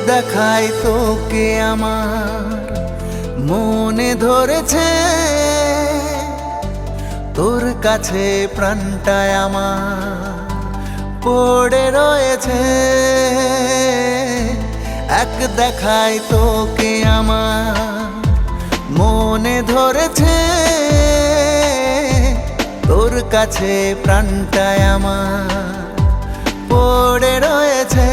দেখায় তোকে আমার মনে ধরেছে, তোর কাছে প্রাণটায় আমার পড়ে রয়েছে। এক দেখায় তোকে আমার মনে ধরেছে, তোর কাছে প্রাণটায় আমার পড়ে রয়েছে।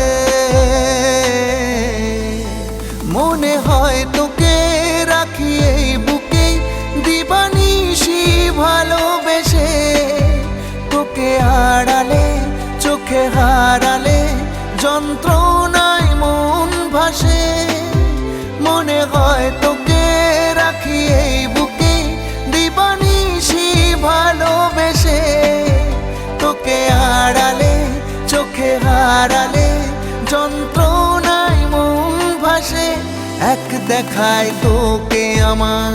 মনে হয় তোকে রাখি এই বুকে দিবানিশি ভালোবেসে, তোকে আড়ালে চোখে হারালে যন্ত্রণায় মন ভাসে। মনে হয় তোকে রাখি এই বুকে দিবানিশি ভালোবেসে, তোকে আড়ালে চোখে হারালে যন্ত্রণায় মন ভাসে। এক দেখায় তোকে আমার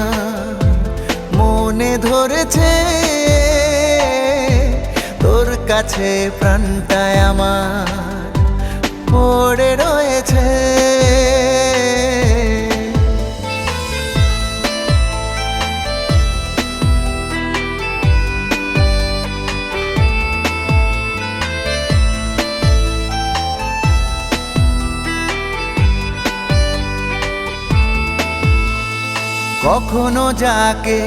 মনে ধরেছে, তোর কাছে প্রাণটায় আমার পড়ে রয়েছে। কখনো যাকে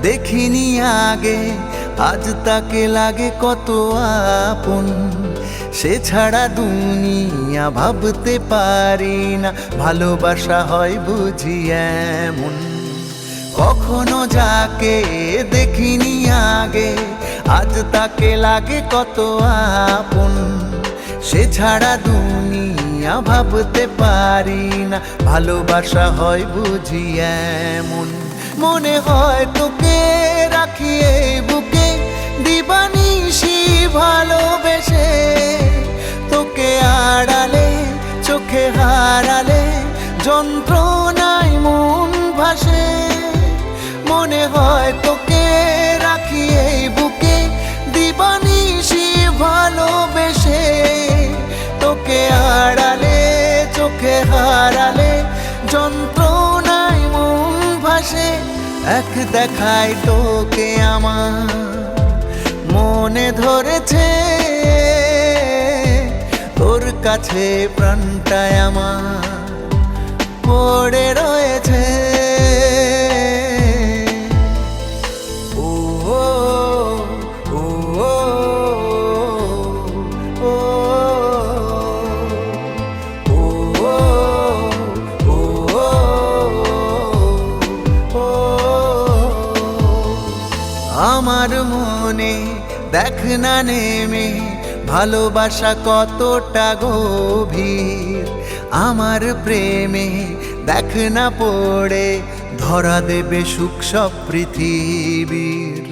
দেখিনি আগে, আজ তাকে লাগে কত আপন। সে ছাড়া দুনিয়া ভাবতে পারি না, ভালোবাসা হয় বুঝি এমন। কখনো যাকে দেখিনি আগে, আজ তাকে লাগে কত আপন। সে ছাড়া দুনিয়া ভাবতে পারি না, ভালোবাসা হয় বুঝি এমন। মনে হয় তোকে রাখি এই বুকে দিবানিশি ভালোবেসে, তোকে আড়ালে চোখে হারালে যন্ত্রণায় মন ভাসে। মনে হয় তোকে রাখি এই বুকে দিবানিশি ভালোবেসে, তোকে আড়ালে চোখে হারালে যন্ত্রণায় মন ভাসে। এক দেখায় তোকে আমার মনে ধরেছে, তোর কাছে প্রাণটায় আমার পড়ে রয়েছে। আমার মনে দেখ না নেমে ভালোবাসা কতটা গভীর। আমার প্রেমে দেখ না পড়ে ধরা দেবে সুখ সব পৃথিবীর।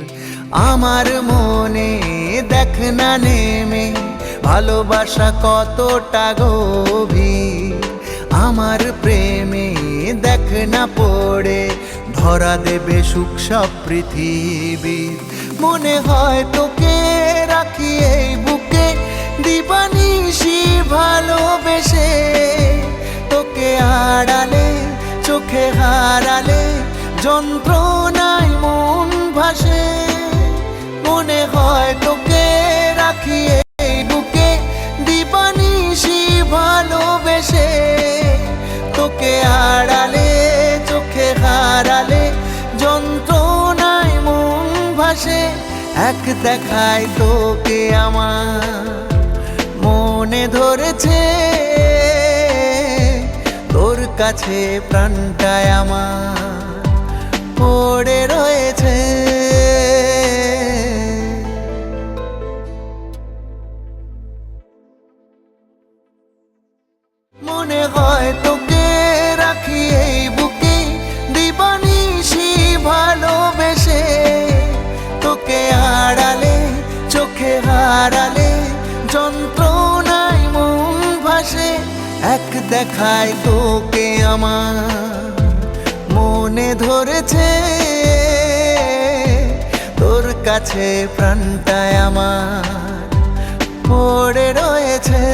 আমার মনে দেখ না নেমে ভালোবাসা কতটা গভীর। আমার প্রেমে দেখ না পড়ে ধরা দেবে সুখ সব পৃথিবীর। মনে হয় তোকে রাখি এই বুকে দিবানিশি ভালোবেসে, তোকে আড়ালে চোখে হারালে যন্ত্রণায় মন ভাসে। মনে হয় তোকে রাখি এই বুকে দিবানিশি ভালোবেসে, তোকে আড়ালে চোখে হারালে যন্ত্রণায় মন ভাসে। এক দেখায় তোকে আমার মনে ধরেছে, তোর কাছে প্রাণটায় আমার পড়ে রয়েছে। মনে হয় তোকে রাখি এই বুকে দিবানিশি ভালোবেসে, তোকে আড়ালে চোখে হারালে যন্ত্রণায় মন ভাসে। এক দেখায় তোকে আমার মনে ধরেছে, তোর কাছে প্রাণটায় আমার পড়ে রয়েছে।